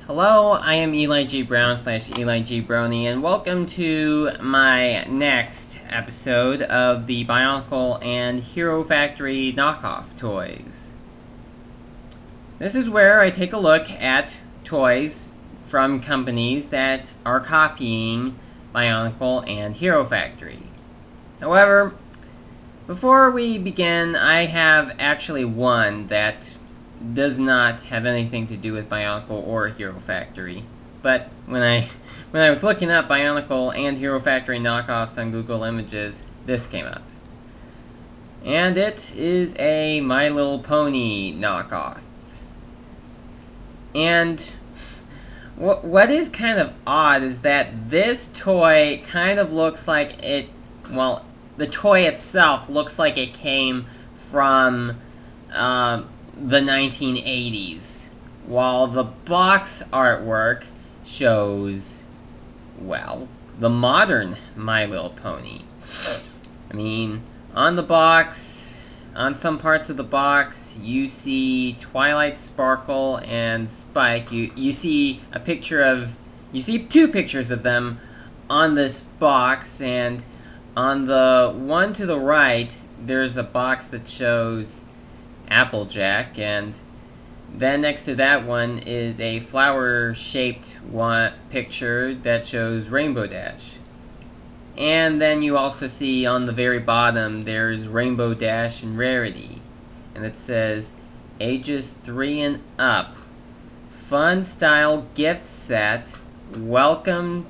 Hello, I am Eli G. Brown / Eli G. Brony, and welcome to my next episode of the Bionicle and Hero Factory knockoff toys. This is where I take a look at toys from companies that are copying Bionicle and Hero Factory. However, before we begin, I have actually one that does not have anything to do with Bionicle or Hero Factory. But when I was looking up Bionicle and Hero Factory knockoffs on Google Images, this came up. And it is a My Little Pony knockoff. And what is kind of odd is that this toy kind of looks like it, well, the toy itself looks like it came from the 1980s, while the box artwork shows, well, the modern My Little Pony. I mean, on the box, on some parts of the box, you see Twilight Sparkle and Spike. You see a picture of, you see two pictures of them on this box, and on the one to the right, there's a box that shows Applejack, and then next to that one is a flower-shaped one picture that shows Rainbow Dash. And then you also see on the very bottom there's Rainbow Dash and Rarity, and it says ages 3 and up, fun style gift set, welcome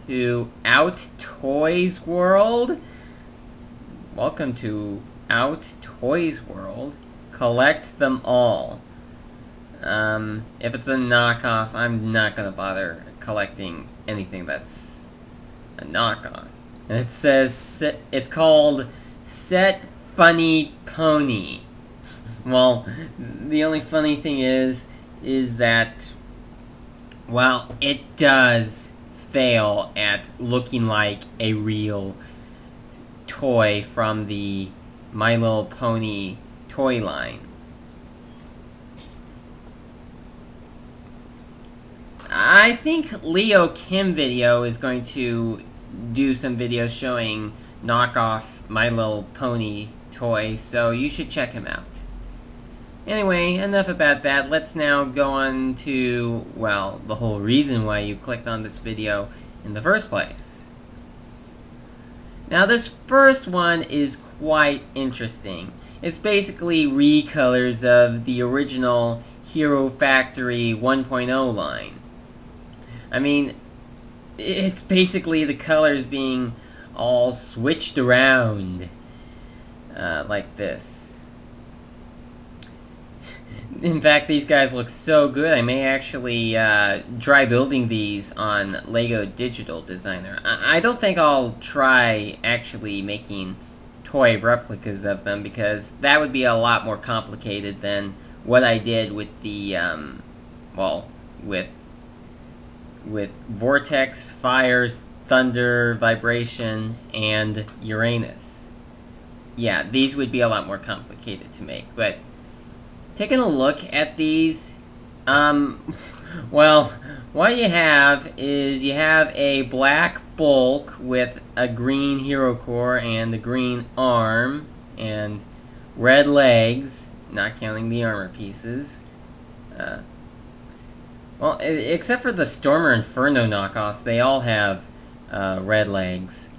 to Out Toys World. Welcome to Out Toys World. Collect them all. If it's a knockoff, I'm not gonna bother collecting anything that's a knockoff. And it says, it's called Set Funny Pony. Well, the only funny thing is that, well, it does fail at looking like a real toy from the My Little Pony toy line. I think Leo Kim Video is going to do some videos showing knockoff My Little Pony toys, so you should check him out. Anyway, enough about that. Let's now go on to, well, the whole reason why you clicked on this video in the first place. Now, this first one is quite interesting. It's basically recolors of the original Hero Factory 1.0 line. I mean, it's basically the colors being all switched around, like this. In fact, these guys look so good, I may actually try building these on Lego Digital Designer. I don't think I'll try actually making toy replicas of them, because that would be a lot more complicated than what I did with the, well, with Vortex, Fires, Thunder, Vibration, and Uranus. Yeah, these would be a lot more complicated to make, but taking a look at these, well, what you have is you have a black bulk with a green hero core and a green arm and red legs, not counting the armor pieces. Well, except for the Stormer Inferno knockoffs, they all have red legs.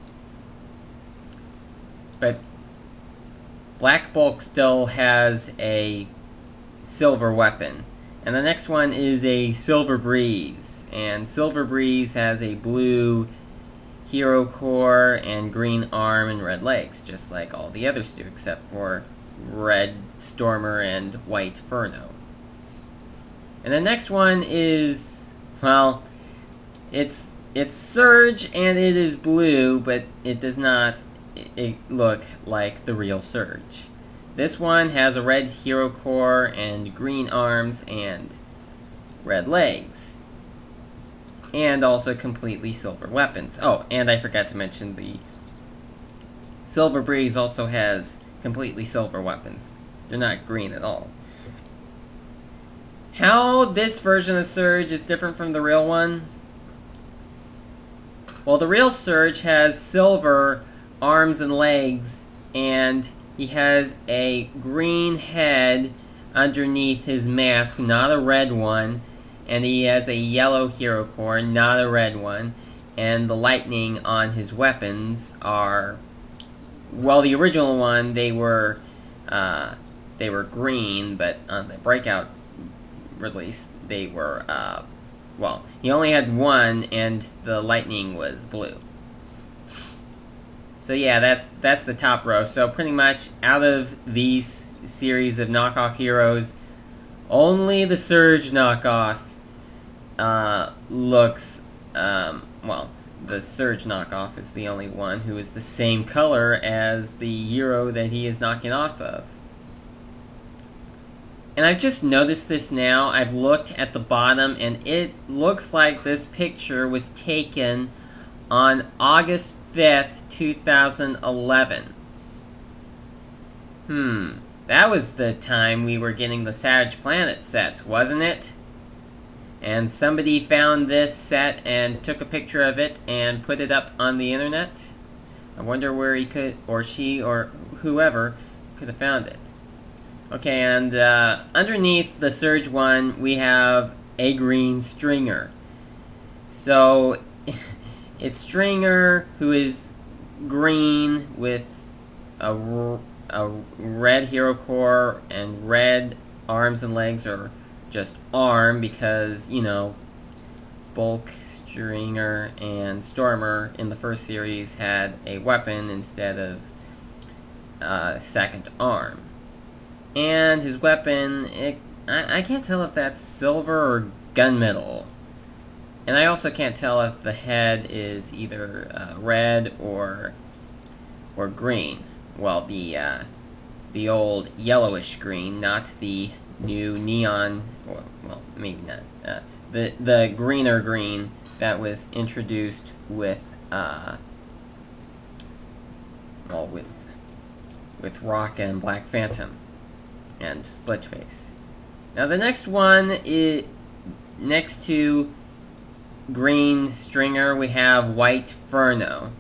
But Black Bulk still has a silver weapon. And the next one is a Silver Breeze. And Silver Breeze has a blue hero core and green arm and red legs, just like all the others do, except for red Stormer and white Furno. And the next one is, well, it's Surge and it is blue, but it does not look like the real Surge. This one has a red hero core and green arms and red legs. And also completely silver weapons. Oh, and I forgot to mention the Silver Breeze also has completely silver weapons. They're not green at all. How this version of Surge is different from the real one? Well, the real Surge has silver arms and legs, and he has a green head underneath his mask, not a red one, and he has a yellow hero core, not a red one, and the lightning on his weapons are, well, the original one, they were green, but on the Breakout release, they were, well, he only had one, and the lightning was blue. So yeah, that's the top row. So pretty much, out of these series of knockoff heroes, only the Surge knockoff looks, well, the Surge knockoff is the only one who is the same color as the hero that he is knocking off of. And I've just noticed this now. I've looked at the bottom, and it looks like this picture was taken on August 5th, 2011. That was the time we were getting the Savage Planet sets, wasn't it? And somebody found this set and took a picture of it and put it up on the internet. I wonder where he could, or she, or whoever could have found it. Okay, and underneath the Surge one, we have a green Stringer. So, it's Stringer, who is green with a red hero core and red arms and legs, or just arm, because, you know, Bulk, Stringer, and Stormer in the first series had a weapon instead of second arm. And his weapon, I can't tell if that's silver or gunmetal. And I also can't tell if the head is either red or green. Well, the old yellowish green, not the new neon, well, maybe not. The greener green that was introduced with, well, with Rock and Black Phantom and Splitface. Now the next one is, next to green Stringer, we have white Furno.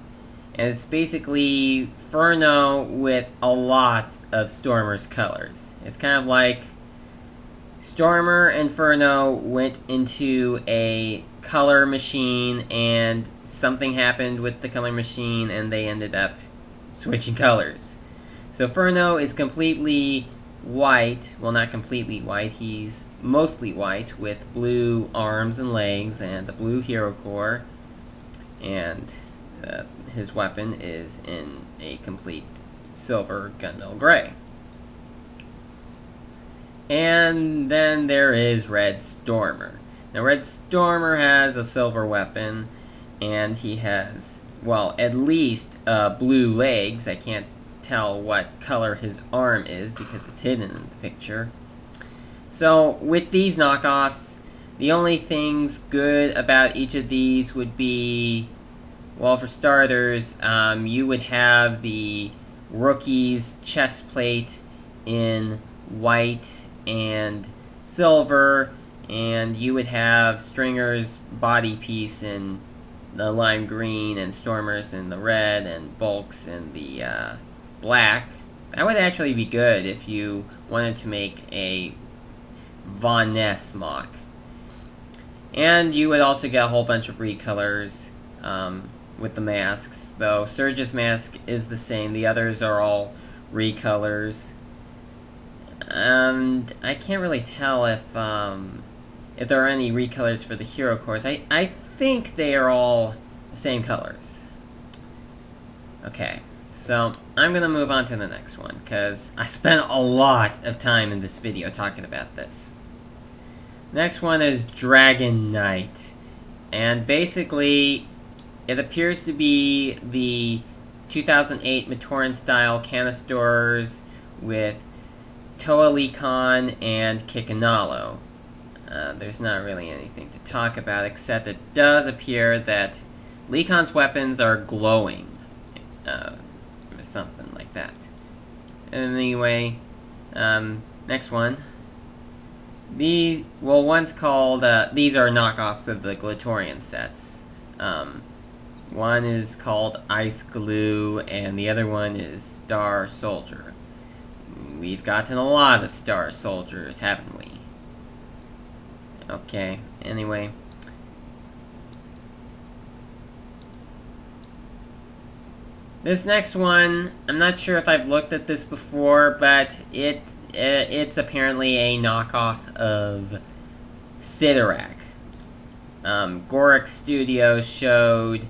And it's basically Furno with a lot of Stormer's colors. It's kind of like Stormer and Furno went into a color machine, and something happened with the color machine, and they ended up switching colors. So Furno is completely white, well, not completely white, he's mostly white with blue arms and legs and a blue hero core, and his weapon is in a complete silver gunmetal gray. And then there is Red Stormer. Now Red Stormer has a silver weapon, and he has, well, at least blue legs. I can't tell what color his arm is because it's hidden in the picture. So with these knockoffs, the only things good about each of these would be, well, for starters, you would have the rookie's chest plate in white and silver, and you would have Stringer's body piece in the lime green, and Stormer's in the red, and Bulk's in the black. That would actually be good if you wanted to make a Von Ness mock. And you would also get a whole bunch of recolors with the masks, though Surge's mask is the same. The others are all recolors. And I can't really tell if there are any recolors for the hero cores. I think they are all the same colors. Okay, so I'm going to move on to the next one, because I spent a lot of time in this video talking about this. Next one is Dragon Knight. And basically, it appears to be the 2008 Matoran style canistors with Toa Lekon and Kikanalo. There's not really anything to talk about, except it does appear that Lekon's weapons are glowing. Or something like that. Anyway, next one. well, one's called, these are knockoffs of the Glatorian sets. One is called Ice Glue, and the other one is Star Soldier. We've gotten a lot of Star Soldiers, haven't we? Okay, anyway. This next one, I'm not sure if I've looked at this before, but it's apparently a knockoff of Sidorak. Vohrok Studios showed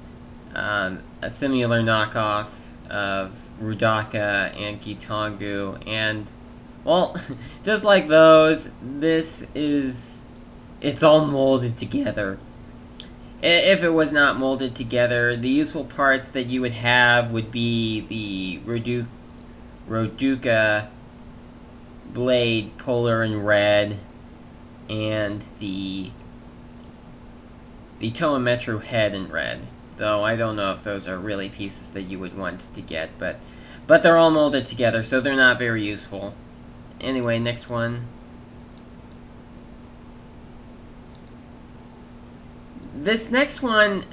a similar knockoff of Rudaka and Gitongu, and, well, just like those, it's all molded together. If it was not molded together, the useful parts that you would have would be the Hordika blade, polar in red, and the Toa Metru head in red. Though I don't know if those are really pieces that you would want to get, but they're all molded together, so they're not very useful. Anyway, next one. This next one,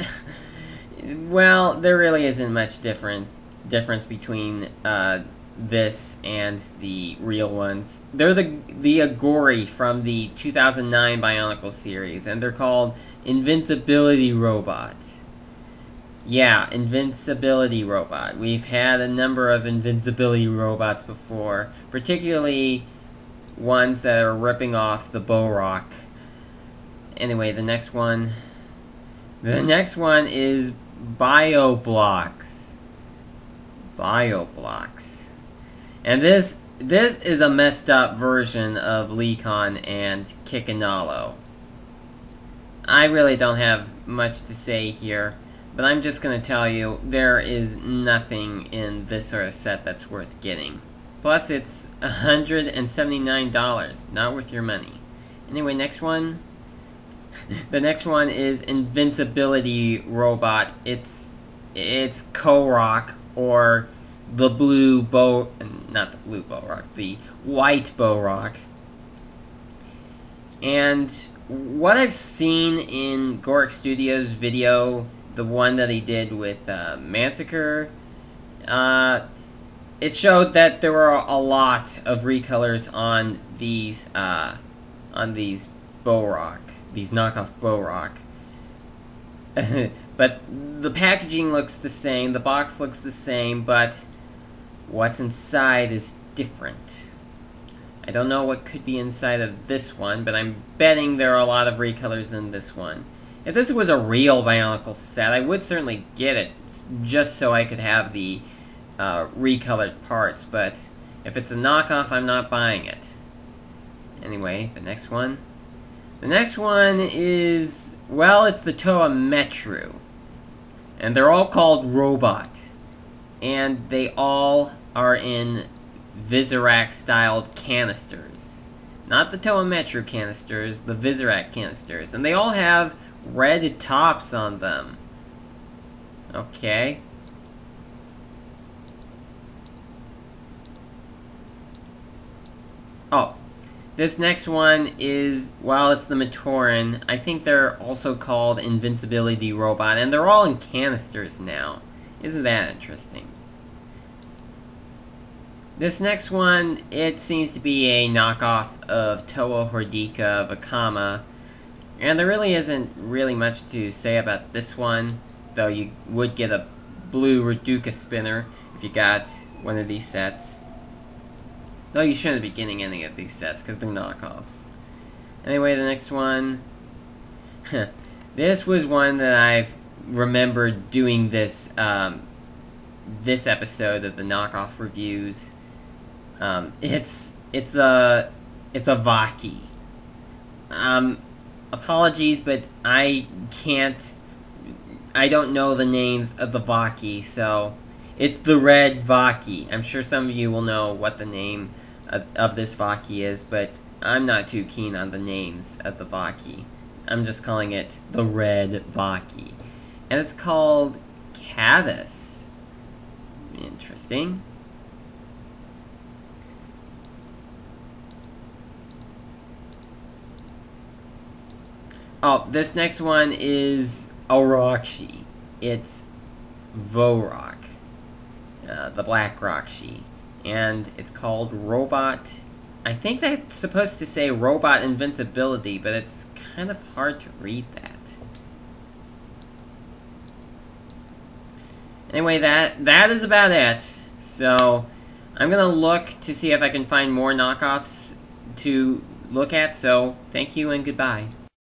well, there really isn't much difference between this and the real ones. They're the Agori from the 2009 Bionicle series, and they're called Invincibility Robot. Yeah, Invincibility Robot. We've had a number of Invincibility Robots before, particularly ones that are ripping off the Bahrag. Anyway, the next one. The next one is Bioblocks. Bioblocks. And this is a messed up version of Lecon and Kikanalo. I really don't have much to say here, but I'm just going to tell you, there is nothing in this sort of set that's worth getting. Plus, it's $179, not worth your money. Anyway, next one. The next one is Invincibility Robot. It's Korok, or the blue not the blue Bahrag, the white Bahrag. And what I've seen in Vohrok Studios' video, the one that he did with Manticore, it showed that there were a lot of recolors on these Bahrag. These knockoff Bahrag. But the packaging looks the same, the box looks the same, but what's inside is different. I don't know what could be inside of this one, but I'm betting there are a lot of recolors in this one. If this was a real Bionicle set, I would certainly get it, just so I could have the recolored parts, but if it's a knockoff, I'm not buying it. Anyway, the next one. The next one is, well, it's the Toa Metru. And they're all called Robot. And they all are in Visorak-styled canisters. Not the Toa Metru canisters, the Visorak canisters. And they all have red tops on them. Okay. Oh. This next one is, well, it's the Matoran. I think they're also called Invincibility Robot, and they're all in canisters now. Isn't that interesting? This next one, it seems to be a knockoff of Toa Hordika of Akama, and there really isn't really much to say about this one, though you would get a blue Hordika spinner if you got one of these sets. Though you shouldn't be getting any of these sets, because they're knockoffs. Anyway, the next one. This was one that I remembered doing this, this episode of the knockoff reviews. It's a Vahki. Apologies, but I don't know the names of the Vahki, so it's the red Vahki. I'm sure some of you will know what the name of this Vahki is, but I'm not too keen on the names of the Vahki. I'm just calling it the red Vahki. And it's called Caddis. Interesting. Oh, this next one is Orochi. It's Vohrok, the Black Rockshi. And it's called Robot... I think that's supposed to say Robot Invincibility, but it's kind of hard to read that. Anyway, that is about it. So, I'm gonna look to see if I can find more knockoffs to look at, so thank you and goodbye.